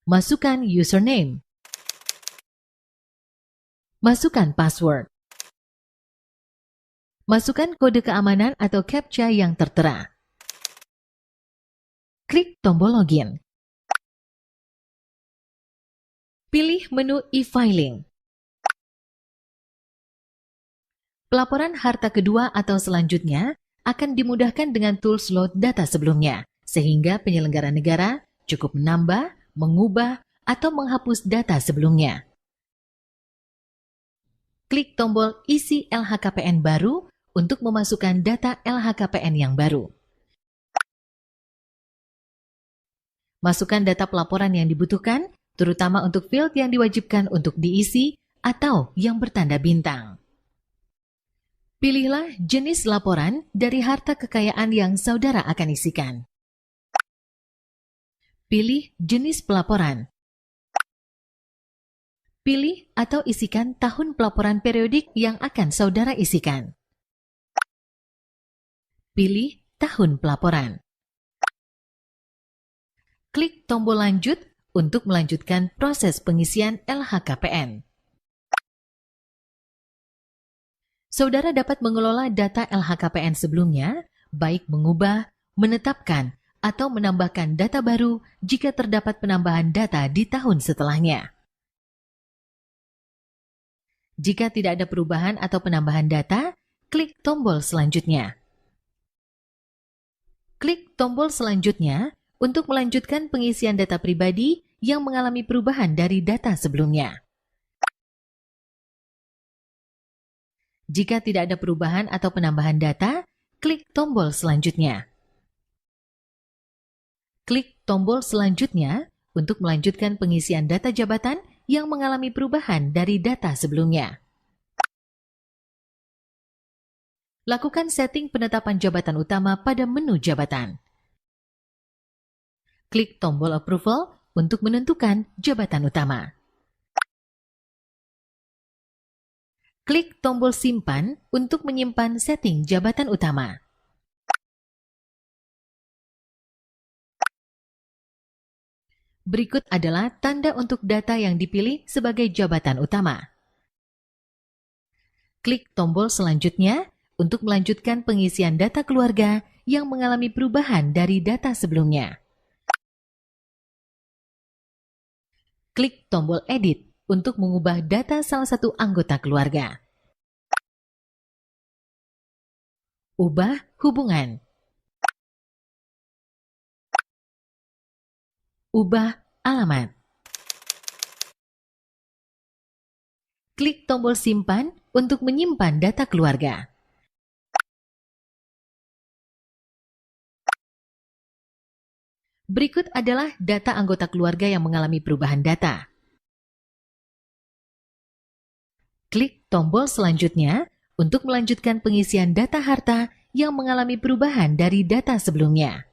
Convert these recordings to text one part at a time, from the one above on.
Masukkan username. Masukkan password. Masukkan kode keamanan atau CAPTCHA yang tertera. Klik tombol login. Pilih menu e-filing. Pelaporan harta kedua atau selanjutnya akan dimudahkan dengan tools load data sebelumnya, sehingga penyelenggara negara cukup menambah, mengubah, atau menghapus data sebelumnya. Klik tombol isi LHKPN baru untuk memasukkan data LHKPN yang baru. Masukkan data pelaporan yang dibutuhkan, terutama untuk field yang diwajibkan untuk diisi atau yang bertanda bintang. Pilihlah jenis laporan dari harta kekayaan yang saudara akan isikan. Pilih jenis pelaporan. Pilih atau isikan tahun pelaporan periodik yang akan saudara isikan. Pilih tahun pelaporan. Klik tombol lanjut untuk melanjutkan proses pengisian LHKPN. Saudara dapat mengelola data LHKPN sebelumnya, baik mengubah, menetapkan, atau menambahkan data baru jika terdapat penambahan data di tahun setelahnya. Jika tidak ada perubahan atau penambahan data, klik tombol selanjutnya. Klik tombol selanjutnya untuk melanjutkan pengisian data pribadi yang mengalami perubahan dari data sebelumnya. Jika tidak ada perubahan atau penambahan data, klik tombol selanjutnya. Klik tombol selanjutnya untuk melanjutkan pengisian data jabatan yang mengalami perubahan dari data sebelumnya. Lakukan setting penetapan jabatan utama pada menu jabatan. Klik tombol approval untuk menentukan jabatan utama. Klik tombol simpan untuk menyimpan setting jabatan utama. Berikut adalah tanda untuk data yang dipilih sebagai jabatan utama. Klik tombol selanjutnya untuk melanjutkan pengisian data keluarga yang mengalami perubahan dari data sebelumnya. Klik tombol edit untuk mengubah data salah satu anggota keluarga. Ubah hubungan. Ubah alamat. Klik tombol simpan untuk menyimpan data keluarga. Berikut adalah data anggota keluarga yang mengalami perubahan data. Klik tombol selanjutnya untuk melanjutkan pengisian data harta yang mengalami perubahan dari data sebelumnya.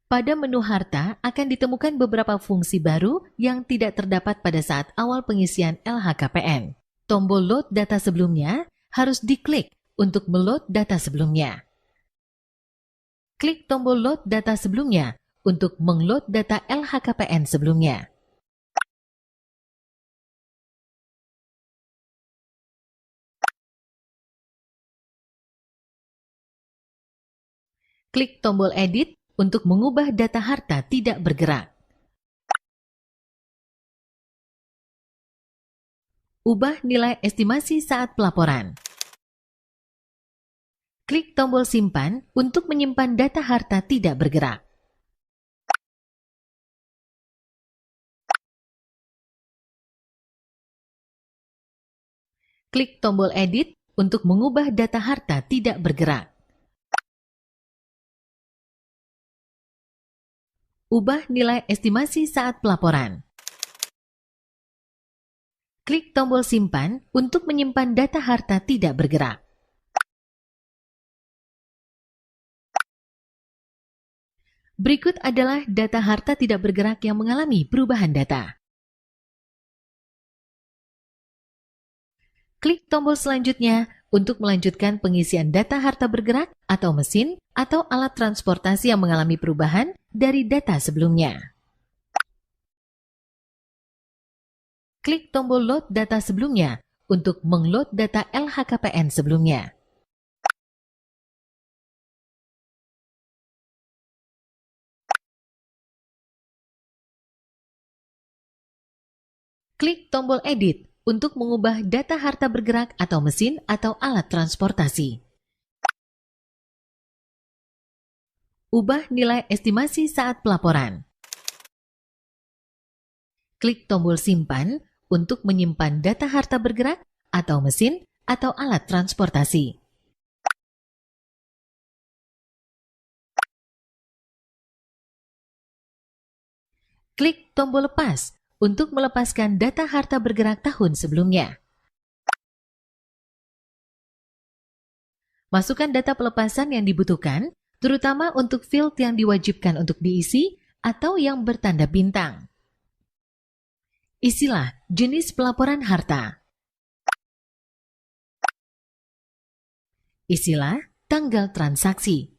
Pada menu harta akan ditemukan beberapa fungsi baru yang tidak terdapat pada saat awal pengisian LHKPN. Tombol load data sebelumnya harus diklik untuk meload data sebelumnya. Klik tombol load data sebelumnya untuk mengload data LHKPN sebelumnya. Klik tombol edit untuk mengubah data harta tidak bergerak. Ubah nilai estimasi saat pelaporan. Klik tombol simpan untuk menyimpan data harta tidak bergerak. Klik tombol edit untuk mengubah data harta tidak bergerak. Ubah nilai estimasi saat pelaporan. Klik tombol simpan untuk menyimpan data harta tidak bergerak. Berikut adalah data harta tidak bergerak yang mengalami perubahan data. Klik tombol selanjutnya untuk melanjutkan pengisian data harta bergerak atau mesin atau alat transportasi yang mengalami perubahan dari data sebelumnya. Klik tombol load data sebelumnya untuk mengload data LHKPN sebelumnya. Klik tombol edit untuk mengubah data harta bergerak atau mesin atau alat transportasi. Ubah nilai estimasi saat pelaporan. Klik tombol simpan untuk menyimpan data harta bergerak atau mesin atau alat transportasi. Klik tombol lepas untuk melepaskan data harta bergerak tahun sebelumnya. Masukkan data pelepasan yang dibutuhkan, terutama untuk field yang diwajibkan untuk diisi atau yang bertanda bintang. Isilah jenis pelaporan harta. Isilah tanggal transaksi.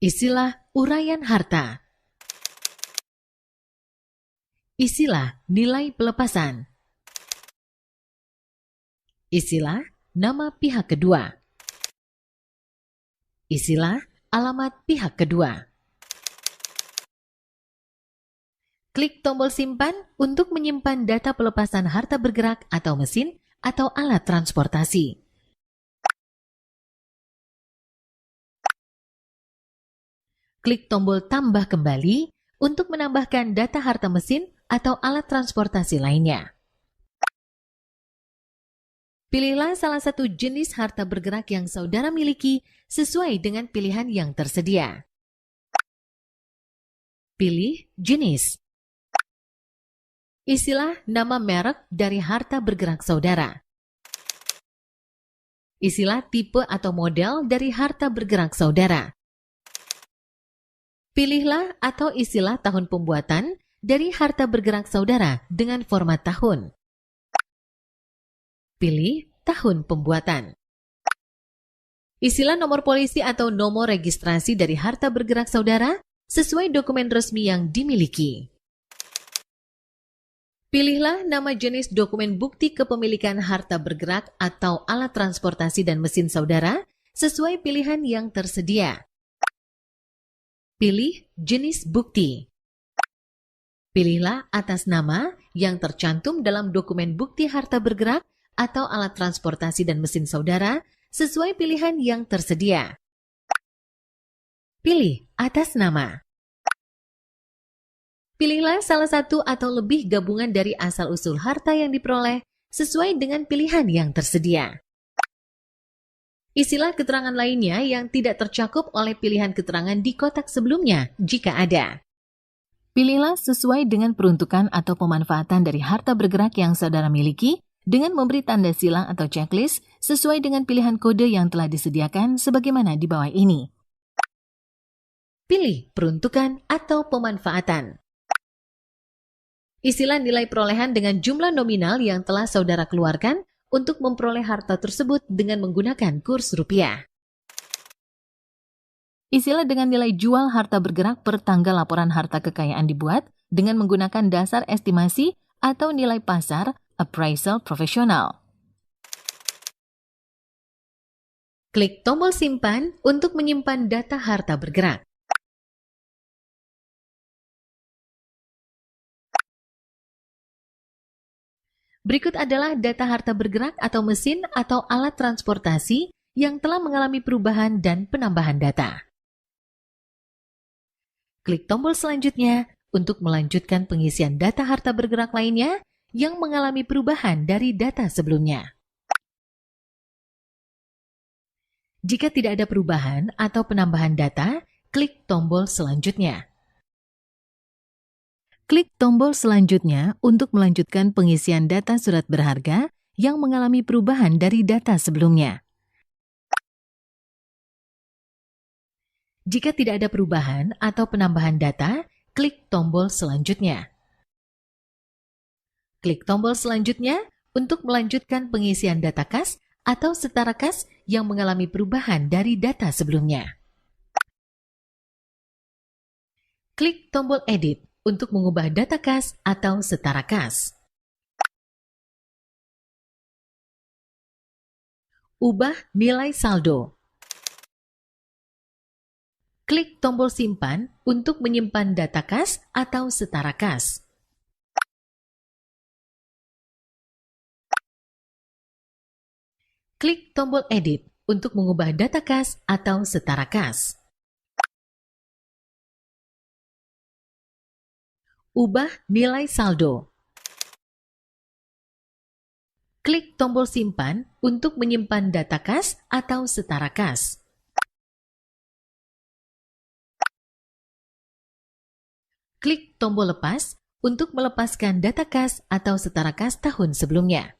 Isilah uraian harta. Isilah nilai pelepasan. Isilah nama pihak kedua. Isilah alamat pihak kedua. Klik tombol simpan untuk menyimpan data pelepasan harta bergerak atau mesin atau alat transportasi. Klik tombol tambah kembali untuk menambahkan data harta mesin atau alat transportasi lainnya. Pilihlah salah satu jenis harta bergerak yang saudara miliki sesuai dengan pilihan yang tersedia. Pilih jenis. Isilah nama merek dari harta bergerak saudara. Isilah tipe atau model dari harta bergerak saudara. Pilihlah atau isilah tahun pembuatan dari harta bergerak saudara dengan format tahun. Pilih tahun pembuatan. Isilah nomor polisi atau nomor registrasi dari harta bergerak saudara sesuai dokumen resmi yang dimiliki. Pilihlah nama jenis dokumen bukti kepemilikan harta bergerak atau alat transportasi dan mesin saudara sesuai pilihan yang tersedia. Pilih jenis bukti. Pilihlah atas nama yang tercantum dalam dokumen bukti harta bergerak atau alat transportasi dan mesin saudara sesuai pilihan yang tersedia. Pilih atas nama. Pilihlah salah satu atau lebih gabungan dari asal-usul harta yang diperoleh sesuai dengan pilihan yang tersedia. Isilah keterangan lainnya yang tidak tercakup oleh pilihan keterangan di kotak sebelumnya jika ada. Pilihlah sesuai dengan peruntukan atau pemanfaatan dari harta bergerak yang saudara miliki dengan memberi tanda silang atau checklist sesuai dengan pilihan kode yang telah disediakan sebagaimana di bawah ini. Pilih peruntukan atau pemanfaatan. Isilah nilai perolehan dengan jumlah nominal yang telah saudara keluarkan untuk memperoleh harta tersebut dengan menggunakan kurs rupiah. Isilah dengan nilai jual harta bergerak per tanggal laporan harta kekayaan dibuat dengan menggunakan dasar estimasi atau nilai pasar appraisal profesional. Klik tombol simpan untuk menyimpan data harta bergerak. Berikut adalah data harta bergerak atau mesin atau alat transportasi yang telah mengalami perubahan dan penambahan data. Klik tombol selanjutnya untuk melanjutkan pengisian data harta bergerak lainnya yang mengalami perubahan dari data sebelumnya. Jika tidak ada perubahan atau penambahan data, klik tombol selanjutnya. Klik tombol selanjutnya untuk melanjutkan pengisian data surat berharga yang mengalami perubahan dari data sebelumnya. Jika tidak ada perubahan atau penambahan data, klik tombol selanjutnya. Klik tombol selanjutnya untuk melanjutkan pengisian data kas atau setara kas yang mengalami perubahan dari data sebelumnya. Klik tombol Edit untuk mengubah data kas atau setara kas. Ubah nilai saldo. Klik tombol Simpan untuk menyimpan data kas atau setara kas. Klik tombol Edit untuk mengubah data kas atau setara kas. Ubah nilai saldo. Klik tombol Simpan untuk menyimpan data kas atau setara kas. Klik tombol Lepas untuk melepaskan data kas atau setara kas tahun sebelumnya.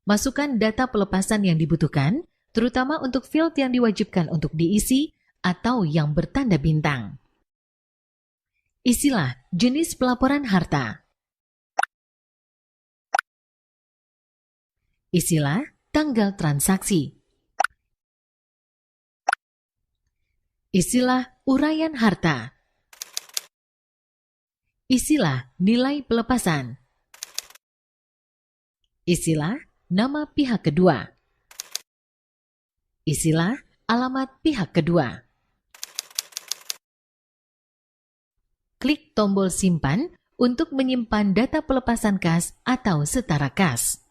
Masukkan data pelepasan yang dibutuhkan, terutama untuk field yang diwajibkan untuk diisi atau yang bertanda bintang. Isilah jenis pelaporan harta. Isilah tanggal transaksi. Isilah uraian harta. Isilah nilai pelepasan. Isilah nama pihak kedua. Isilah alamat pihak kedua. Klik tombol Simpan untuk menyimpan data pelepasan kas atau setara kas.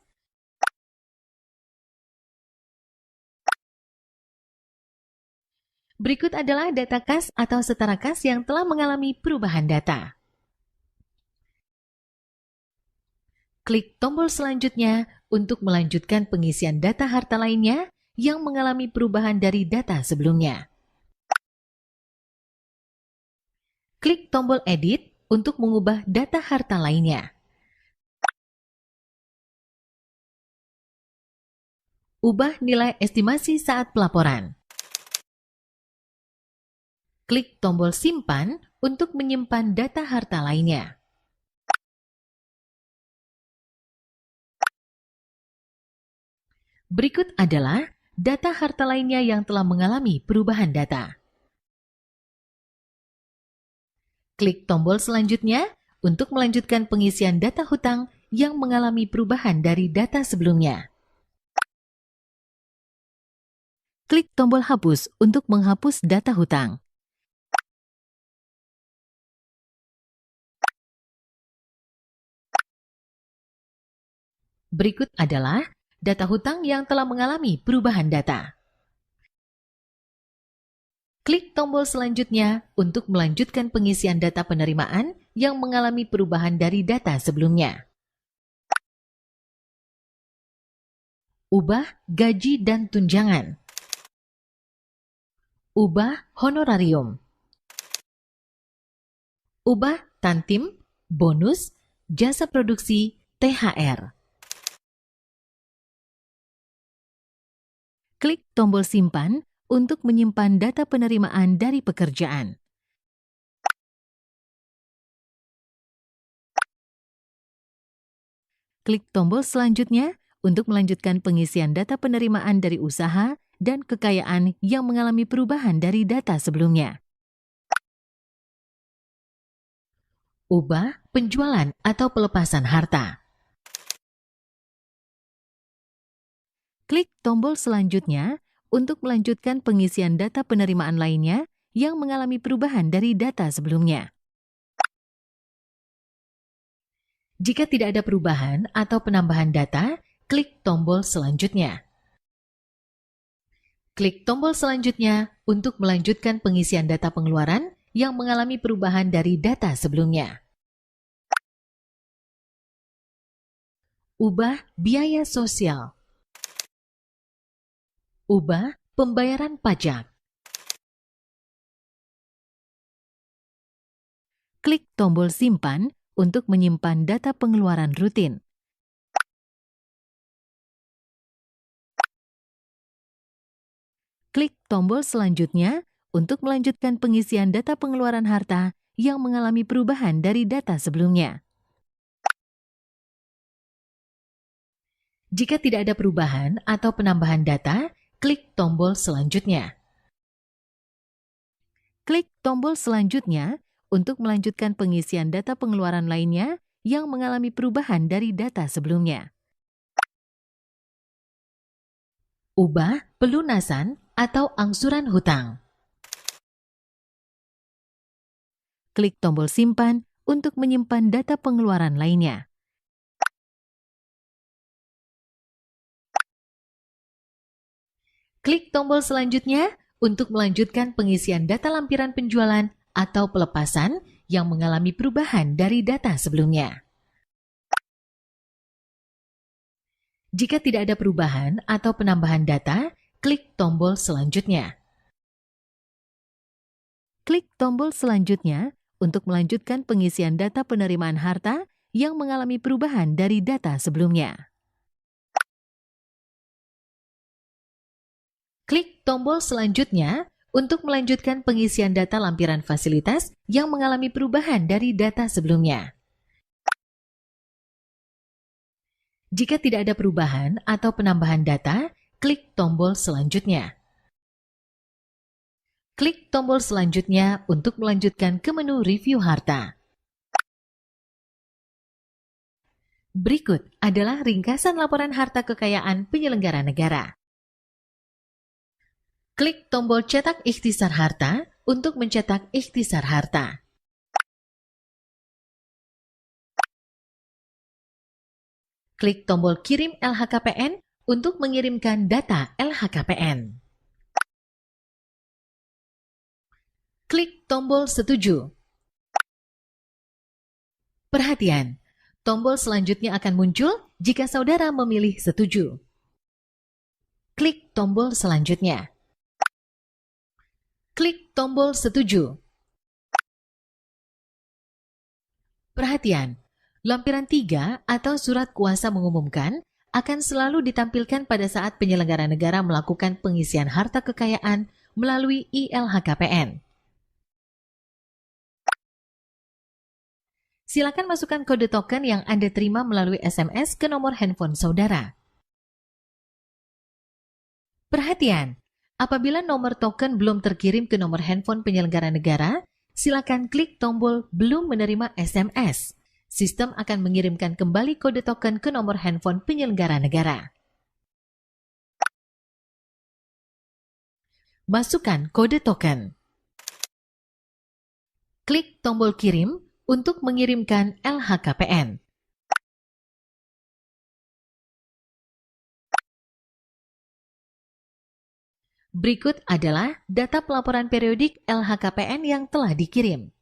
Berikut adalah data kas atau setara kas yang telah mengalami perubahan data. Klik tombol selanjutnya untuk melanjutkan pengisian data harta lainnya yang mengalami perubahan dari data sebelumnya. Klik tombol Edit untuk mengubah data harta lainnya. Ubah nilai estimasi saat pelaporan. Klik tombol Simpan untuk menyimpan data harta lainnya. Berikut adalah data harta lainnya yang telah mengalami perubahan data. Klik tombol selanjutnya untuk melanjutkan pengisian data hutang yang mengalami perubahan dari data sebelumnya. Klik tombol Hapus untuk menghapus data hutang. Berikut adalah data hutang yang telah mengalami perubahan data. Klik tombol selanjutnya untuk melanjutkan pengisian data penerimaan yang mengalami perubahan dari data sebelumnya. Ubah gaji dan tunjangan. Ubah honorarium. Ubah tantim, bonus, jasa produksi, THR. Klik tombol Simpan untuk menyimpan data penerimaan dari pekerjaan. Klik tombol selanjutnya untuk melanjutkan pengisian data penerimaan dari usaha dan kekayaan yang mengalami perubahan dari data sebelumnya. Ubah penjualan atau pelepasan harta. Klik tombol selanjutnya untuk melanjutkan pengisian data penerimaan lainnya yang mengalami perubahan dari data sebelumnya. Jika tidak ada perubahan atau penambahan data, klik tombol selanjutnya. Klik tombol selanjutnya untuk melanjutkan pengisian data pengeluaran yang mengalami perubahan dari data sebelumnya. Ubah biaya sosial. Ubah pembayaran pajak. Klik tombol Simpan untuk menyimpan data pengeluaran rutin. Klik tombol selanjutnya untuk melanjutkan pengisian data pengeluaran harta yang mengalami perubahan dari data sebelumnya. Jika tidak ada perubahan atau penambahan data, klik tombol selanjutnya. Klik tombol selanjutnya untuk melanjutkan pengisian data pengeluaran lainnya yang mengalami perubahan dari data sebelumnya. Ubah pelunasan atau angsuran hutang. Klik tombol simpan untuk menyimpan data pengeluaran lainnya. Klik tombol selanjutnya untuk melanjutkan pengisian data lampiran penjualan atau pelepasan yang mengalami perubahan dari data sebelumnya. Jika tidak ada perubahan atau penambahan data, klik tombol selanjutnya. Klik tombol selanjutnya untuk melanjutkan pengisian data penerimaan harta yang mengalami perubahan dari data sebelumnya. Klik tombol selanjutnya untuk melanjutkan pengisian data lampiran fasilitas yang mengalami perubahan dari data sebelumnya. Jika tidak ada perubahan atau penambahan data, klik tombol selanjutnya. Klik tombol selanjutnya untuk melanjutkan ke menu review harta. Berikut adalah ringkasan laporan harta kekayaan penyelenggara negara. Klik tombol cetak ikhtisar harta untuk mencetak ikhtisar harta. Klik tombol kirim LHKPN untuk mengirimkan data LHKPN. Klik tombol setuju. Perhatian, tombol selanjutnya akan muncul jika saudara memilih setuju. Klik tombol selanjutnya. Klik tombol setuju. Perhatian, lampiran 3 atau surat kuasa mengumumkan akan selalu ditampilkan pada saat penyelenggara negara melakukan pengisian harta kekayaan melalui ILHKPN. Silakan masukkan kode token yang Anda terima melalui SMS ke nomor handphone saudara. Perhatian, apabila nomor token belum terkirim ke nomor handphone penyelenggara negara, silakan klik tombol belum menerima SMS. Sistem akan mengirimkan kembali kode token ke nomor handphone penyelenggara negara. Masukkan kode token. Klik tombol kirim untuk mengirimkan LHKPN. Berikut adalah data pelaporan periodik LHKPN yang telah dikirim.